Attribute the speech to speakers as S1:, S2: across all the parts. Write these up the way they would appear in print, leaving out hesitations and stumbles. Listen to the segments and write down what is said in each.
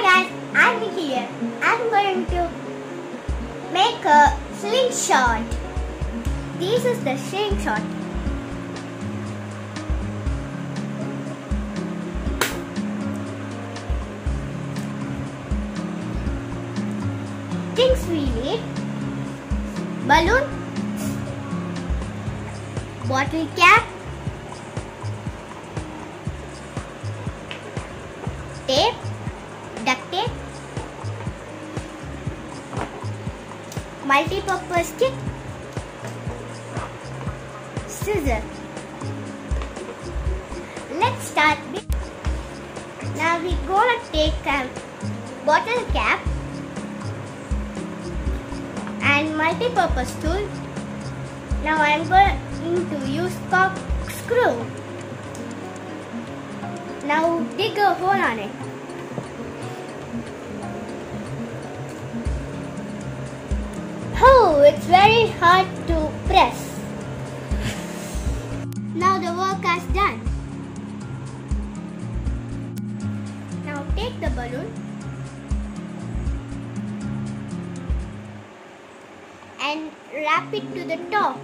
S1: guys, I'm Vicky here. I'm going to make a slingshot. This is the slingshot. Things we need: balloon, bottle cap, tape, duct tape, multi-purpose kit, scissors. Let's start with. Now we're gonna take a bottle cap and multi-purpose tool. Now I'm going to use corkscrew. Now dig a hole on it. Oh, it's very hard to press. Now the work is done. Now take the balloon and wrap it to the top.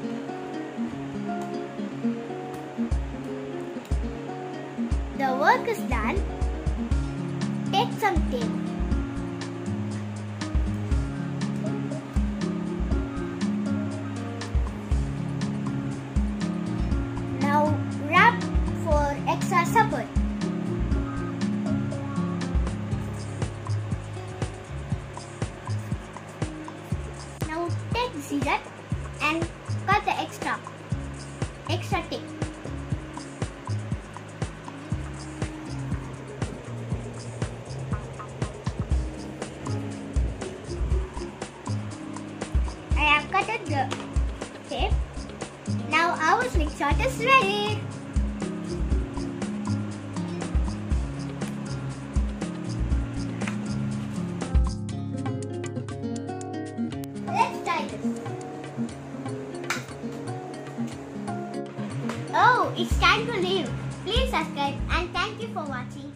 S1: The work is done. Take some tape. Now wrap for extra support. Now take the scissors and cut the extra tape. I have cut the tape. Now our slingshot is ready. Let's try this. Oh, it's time to leave. Please subscribe and thank you for watching.